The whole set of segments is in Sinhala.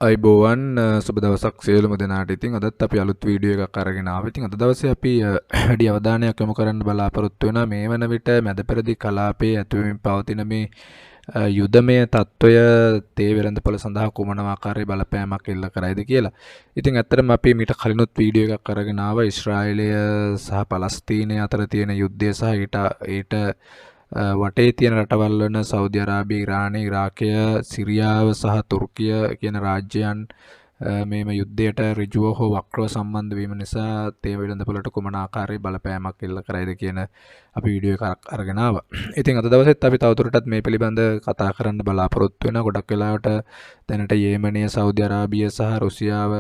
අයිබෝවන් සුබ දවසක් සියලුම දෙනාට. ඉතින් අදත් අපි අලුත් වීඩියෝ එකක් අරගෙන ආවා. ඉතින් අද දවසේ අපි වැඩි අවධානයක් යොමු කරන්න බලාපොරොත්තු වෙනවා මේ වන විට මැද පෙරදි කලාපයේ ඇතිවෙමින් පවතින මේ යුදමය තත්ත්වය තේ වෙළඳපොළ සඳහා කුමන ආකාරයේ බලපෑමක් එල්ල කරයිද කියලා. ඉතින් ඇත්තටම අපි මීට කලිනුත් වීඩියෝ එකක් අරගෙන ආවා ඊශ්‍රායලය සහ පලස්තීනය අතර තියෙන යුද්ධය සහ ඊට වටේ තියෙන රටවල් වන සෞදි අරාබිය, ඉරානය, ඉරාකය, සිරියාව සහ තුර්කිය කියන රාජ්‍යයන් මේම යුද්ධයට ඍජුව හෝ වක්‍රව සම්බන්ධ වීම නිසා තේ වෙළඳපොළට කුමන ආකාරයේ බලපෑමක් එල්ල කරයිද කියන අපි වීඩියෝ එකක් අරගෙන ආවා. ඉතින් අද දවසෙත් අපි තවදුරටත් මේ පිළිබඳ කතා කරන්න බලාපොරොත්තු වෙනවා. ගොඩක් වෙලාවට දැනට යේමනය, සෞදි අරාබිය සහ රුසියාව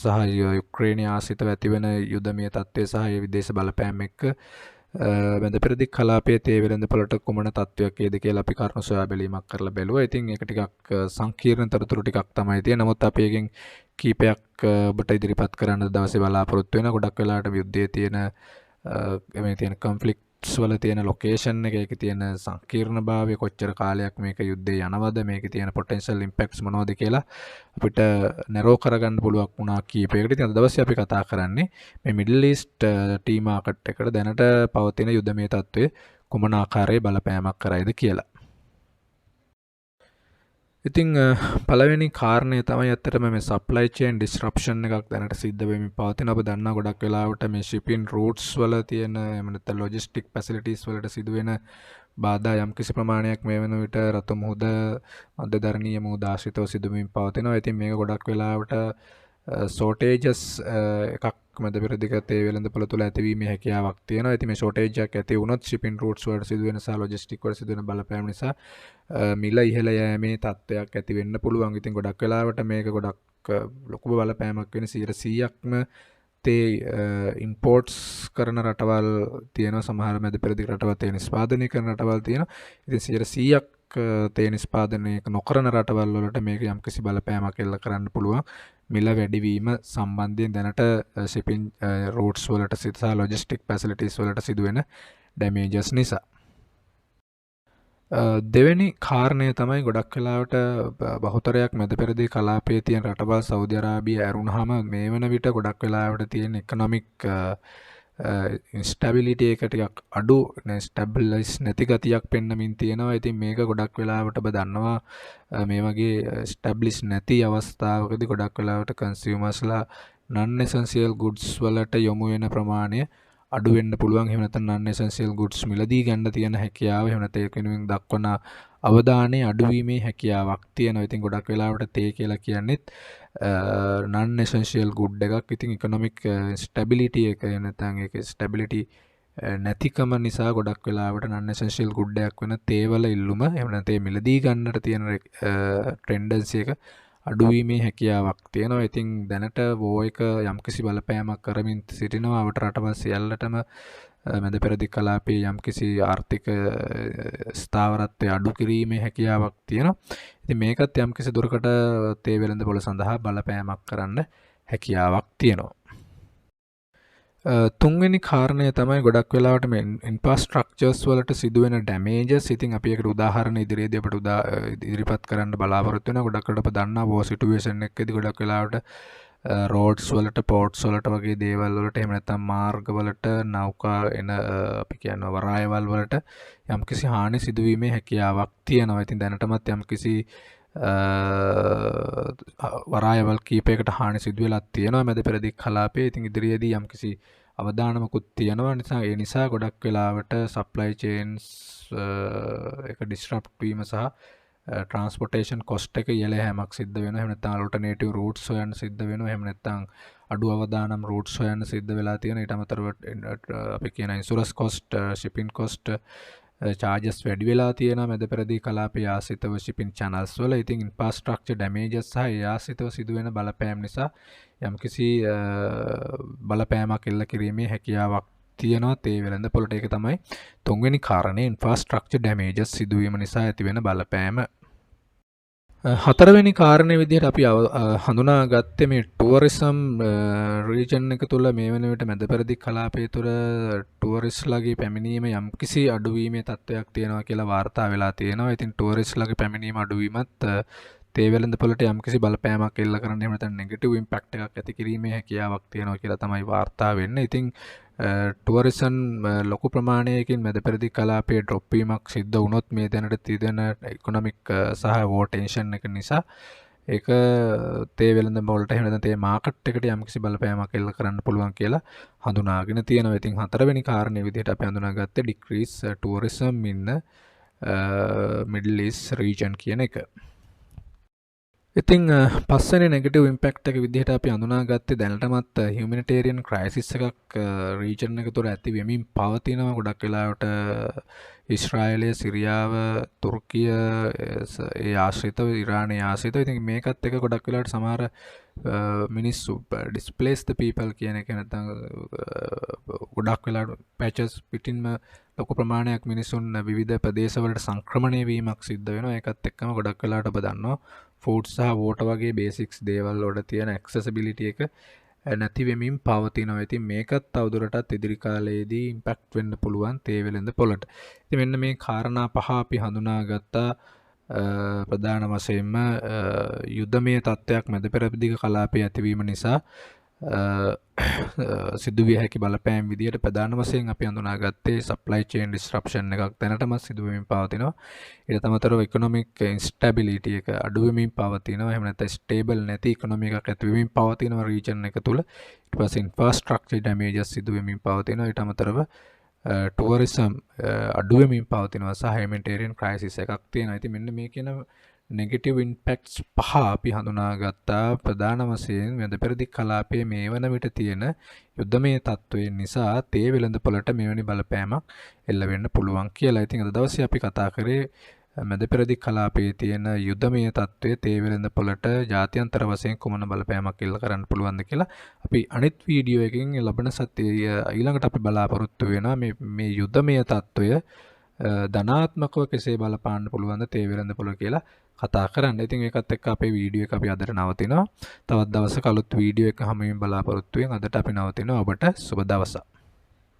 සහ යුක්‍රේනය ආශ්‍රිතව ඇතිවන යුදමය තත්ත්වය සහ ඒ විදේශ බලපෑම් එක්ක මැද පෙරදි කලාපයේ තේ වෙළඳපොළට කුමන තත්ත්වයක් ඒද කියලා අපි කරුණු සොයා බැලීමක් කරලා බැලුවා. ඉතින් ඒක ටිකක් සංකීර්ණ තොරතුරු ටිකක් තමයි තියෙන්නේ. නමුත් අපි එකෙන් කීපයක් ඔබට ඉදිරිපත් කරන්න දවසේ බලාපොරොත්තු වෙනවා. ගොඩක් වෙලාවට යුද්ධයේ තියෙන මේ තියෙන කොන්ෆ්ලික්ට්ස් වල තියෙන ලොකේෂන් එක, ඒකේ තියෙන සංකීර්ණභාවය, කොච්චර කාලයක් මේක යුද්ධේ යනවද, මේකේ තියෙන පොටෙන්ෂල් ඉම්පැක්ට්ස් මොනවද කියලා අපිට නැරෝ කරගන්න පුළුවන් වුණා කීපයකට. ඉතින් අද දවසේ අපි කතා කරන්නේ මේ මිඩල් ඊස්ට් ටී මාකට් එකට දැනට පවතින යුදමය තත්ත්වයේ කුමන ආකාරයේ බලපෑමක් කරයිද කියලා. ඉතින් පළවෙනි කාරණය තමයි ඇත්තටම මේ සප්ලයි චේන් ඩිස්රප්ෂන් එකක් දැනට සිද්ධ වෙමින් පවතින. ඔබ දන්නා ගොඩක් වෙලාවට මේ ෂිපින් රූට්ස් වල තියෙන එහෙම නැත්නම් ලොජිස්ටික් ෆැසිලිටිස් වලට සිදුවෙන බාධා යම් කිසි ප්‍රමාණයක් මේ වෙන විට රතු මුහුද, මධ්‍යධරණීය මුහුද ආශ්‍රිතව සිදුවමින් පවතිනවා. ඉතින් මේක ගොඩක් වෙලාවට ෂෝටේජස් එකක් මැද පෙරදිග තේ වෙළඳපොළ තුළ ඇතිවීමේ හැකියාවක් තියෙනවා. ඉතින් මේ ෂෝටේජ් එකක් ඇති වුණොත් ෂිපින් රූට්ස් වලට සිදුවෙන සහ ලොජිස්ටික් වලට සිදුවෙන බලපෑම් නිසා මිල ඉහළ යෑමේ තත්ත්වයක් ඇති වෙන්න පුළුවන්. ඉතින් ගොඩක් වෙලාවට මේක ගොඩක් ලොකු බලපෑමක් වෙන 100%ක්ම තේ ඉම්පෝර්ට්ස් කරන රටවල් තියෙනවා. සමහර මැද පෙරදිග රටවල් තේ නිෂ්පාදනය කරන රටවල් තියෙනවා. ඉතින් 100%ක් තේ නිෂ්පාදනය නොකරන රටවල් වලට මේක යම්කිසි බලපෑමක් එල්ල කරන්න පුළුවන්. මිල වැඩිවීම සම්බන්ධයෙන් දැනට ෂිපින් රූට්ස් වලට සහ ලොජිස්ටික් ෆැසිලිටිස් වලට සිදුවෙන ඩැමේජස් නිසා. දෙවෙනි කාරණය තමයි ගොඩක් වෙලාවට බහුතරයක් මැද පෙරදිග කලාපයේ තියෙන රටවල් සෞදි අරාබිය ඇරුණාම මේ වන විට ගොඩක් වෙලාවට තියෙන ඉකොනොමික් ඉන්ස්ටැබිලිටි එක ටිකක් අඩු, ස්ටැබ්ලයිස් නැති ගතියක් පෙන්නමින් තියෙනවා. ඉතින් මේක ගොඩක් වෙලාවට ඔබ දන්නවා මේ වගේ ස්ටැබ්ලිෂ් නැති අවස්ථාවකදී ගොඩක් වෙලාවට කන්සියුමර්ස්ලා non essential goods වලට යොමු වෙන ප්‍රමාණය අඩු වෙන්න පුළුවන්. එහෙම නැත්නම් non essential goods මිලදී ගන්න තියෙන හැකියාව, එහෙම නැත්නම් ඒක වෙනුවෙන් දක්වන අවධානය අඩුවීමේ හැකියාවක් තියෙනවා. ඉතින් ගොඩක් වෙලාවට තේ කියලා කියන්නේත් non essential good එකක්. ඉතින් economic stability එක නැත්නම් ඒක stability නැතිකම නිසා ගොඩක් වෙලාවට non essential good එකක් වෙන තේවල ඉල්ලුම, එහෙම නැත්නම් තේ මිලදී ගන්නට තියෙන ටෙන්ඩන්සි එක අඩුවීමේ හැකියාවක් තියෙනවා. ඉතින් දැනට වෝ එක යම්කිසි බලපෑමක් කරමින් සිටිනවා අවට රටවල් සියල්ලටම මැද පෙරදිග කලාපයේ යම්කිසි ආර්ථික ස්ථාවරත්වය අඩු කිරීමේ හැකියාවක් තියෙනවා. ඉතින් මේකත් යම්කිසි දුරකට තේ වෙළඳපොළ සඳහා බලපෑමක් කරන්න හැකියාවක් තියෙනවා. තුන්වෙනි කාරණය තමයි ගොඩක් වෙලාවට මේ ඉන්ෆ්‍රාස්ට්‍රක්චර්ස් වලට සිදුවෙන ඩැමේජස්. ඉතින් අපි ඒකට උදාහරණ ඉදිරියේදී අපිට ඉදිරිපත් කරන්න බලාපොරොත්තු වෙනවා. ගොඩක් වෙලාවට අප දන්නා වෝ සිටුේෂන් එකකදී ගොඩක් වෙලාවට රෝඩ්ස් වලට, පෝර්ට්ස් වලට වගේ දේවල් වලට, එහෙම නැත්නම් මාර්ග වලට, නෞකා එන අපි කියනවා වරායවල් වලට යම්කිසි හානි සිදුවීමේ හැකියාවක් තියෙනවා. ඉතින් දැනටමත් යම්කිසි වරායවල් කීපයකට හානි සිදු වෙලා තියෙනවා මැද පෙරදිග කලාපයේ. ඉතින් ඉදිරියේදී යම්කිසි අවදානමකුත් තියෙනවා. ඒ නිසා ගොඩක් වෙලාවට සප්ලයි චේන්ස් එක ඩිස්රප්ට් වීම සහ ට්‍රාන්ස්පෝර්ටේෂන් කොස්ට් එක ඉහළ යෑමක් සිද්ධ වෙනවා. එහෙම නැත්නම් අල්ටර්නේටිව් රූට්ස් හොයන්න සිද්ධ වෙනවා. එහෙම නැත්නම් අඩු අවදානම් රූට්ස් හොයන්න සිද්ධ වෙලා තියෙනවා. ඊට අමතරව අපි කියන insurance cost, shipping cost charges වැඩි වෙලා තියෙනවා මැද පෙරදිග කලාපයේ ආශ්‍රිතව ෂිපින් channels වල. ඉතින් ඉන්ෆ්‍රාස්ට්‍රක්චර් ඩැමේජස් සහ ඒ ආශ්‍රිතව සිදුවෙන බලපෑම් නිසා යම්කිසි බලපෑමක් එල්ල කිරීමේ හැකියාවක් තියෙනවා තේ වෙළඳපොළට. ඒක තමයි තුන්වෙනි කාරණේ, ඉන්ෆ්‍රාස්ට්‍රක්චර් ඩැමේජස් සිදුවීම නිසා ඇතිවෙන බලපෑම. හතරවෙනි කාරණය විදිහට අපි හඳුනාගත්තේ මේ ටුවරිසම් රීජන් එක තුළ මේ වන විට මැද පෙරදිග කලාපය තුළ ටුවරිස්ට්ලාගේ පැමිණීම යම්කිසි අඩුවීමේ තත්ත්වයක් තියෙනවා කියලා වාර්තා වෙලා තියෙනවා. ඉතින් ටුවරිස්ට්ලාගේ පැමිණීම අඩුවීමත් තේ වෙළඳපොළට යම්කිසි බලපෑමක් එල්ල කරන්න එහෙම නැත්නම් නෙගටිව් ඉම්පැක්ට් එකක් ඇති කිරීමේ හැකියාවක් තියෙනවා කියලා තමයි වාර්තා වෙන්නේ. ඉතින් ටුවරිසම් ලොකු ප්‍රමාණයකින් මැද පෙරදිග කලාපයේ ඩ්‍රොප් වීමක් සිද්ධ වුණොත් මේ දැනට තියෙන ඉකොනොමික් සහ වෝර් ටෙන්ෂන් එක නිසා ඒක තේ වෙළඳපොළට එහෙම නැත්නම් තේ මාකට් එකට යම්කිසි බලපෑමක් එල්ල කරන්න පුළුවන් කියලා හඳුනාගෙන තියෙනවා. ඉතින් හතරවෙනි කාරණේ විදිහට අපි හඳුනාගත්තේ ඩික්‍රීස් ටුවරිසම් ඉන්න මිඩල් ඊස්ට් රීජන් කියන එක. ඉතින් පස්වෙනි නෙගටිව් ඉම්පැක්ට් එක විදිහට අපි හඳුනාගත්තේ දැනටමත් හියුමැනිටේරියන් ක්‍රයිසිස් එකක් රීජන් එක තුළ ඇති වෙමින් පවතිනවා. ගොඩක් වෙලාවට ඊශ්‍රායලය, සිරියාව, තුර්කිය ඒ ආශ්‍රිතව, ඉරානය ආශ්‍රිතව. ඉතින් මේකත් එක ගොඩක් වෙලාවට සමහර මිනිස්සු ඩිස්ප්ලේස්ඩ් පීපල් කියන එක නැත්නම් ගොඩක් වෙලාවට පැචස් පිටින්ම ලොකු ප්‍රමාණයක් මිනිසුන් විවිධ ප්‍රදේශවලට සංක්‍රමණය වීමක් සිද්ධ වෙනවා. ඒකත් එක්කම ගොඩක් වෙලාවට ඔබ දන්නවා ෆුඩ් සහ වෝටර් වගේ බේසික්ස් දේවල් වල තියෙන ඇක්සෙසිබිලිටි එක නැති වෙමින් පවතිනවා. ඉතින් මේකත් තවදුරටත් ඉදිරි කාලයේදී ඉම්පැක්ට් වෙන්න පුළුවන් තේ වෙළඳපොළට. ඉතින් මෙන්න මේ කාරණා පහ අපි හඳුනාගත්තා. ප්‍රධාන වශයෙන්ම යුද්ධමය තත්ත්වයක් මැද පෙරදිග කලාපයේ ඇතිවීම නිසා සිදුවිය හැකි බලපෑම් විදිහට ප්‍රධාන වශයෙන් අපි හඳුනාගත්තේ සප්ලයි චේන් ඩිස්රප්ෂන් එකක් දැනටමත් සිදු වෙමින් පවතිනවා. ඊට අමතරව ඉකොනොමික් ඉන්ස්ටැබිලිටි එක අඩු වෙමින් පවතිනවා. එහෙම නැත්නම් ස්ටේබල් නැති ඉකොනොමි එකක් ඇති වෙමින් පවතිනවා රීජන් එක තුල. ඊට පස්සේ ඉන්ෆ්‍රාස්ට්‍රක්චර් ඩැමේජස් සිදු වෙමින් පවතිනවා. ඊට අමතරව ටුවරිසම් අඩු වෙමින් පවතිනවා සහ හියුමැනිටේරියන් ක්‍රයිසිස් එකක් තියෙනවා. ඉතින් මෙන්න මේ කියන නෙගටිව් ඉම්පැක්ට්ස් පහ අපි හඳුනාගත්තා. ප්‍රධාන වශයෙන් මැද පෙරදිග කලාපයේ මේ වන විට තියෙන යුද්ධමය තත්ත්වයන් නිසා තේ වෙළඳපොළට මෙවැනි බලපෑමක් එල්ල වෙන්න පුළුවන් කියලා. ඉතින් අද දවසේ අපි කතා කරේ මැද පෙරදිග කලාපයේ තියෙන යුද්ධමය තත්ත්වය තේ වෙළඳපොළට ජාත්‍යන්තර වශයෙන් කුමන බලපෑමක් එල්ල කරන්න පුළුවන්ද කියලා. අපි අනිත් වීඩියෝ එකකින් ලබන සතියේ ඊළඟට අපි බලාපොරොත්තු වෙනවා මේ යුද්ධමය තත්ත්වය ධනාත්මකව කෙසේ බලපාන්න පුළුවන්ද තේ වෙළඳපොළ කියලා කතා කරන්න. ඉතින් ඒකත් එක්ක අපේ වීඩියෝ එක අපි අදට නවතිනවා. තවත් දවසක අලුත් වීඩියෝ එක හැමෝම බලාපොරොත්තු වෙන. අදට අපි නවතිනවා. ඔබට සුබ දවසක්.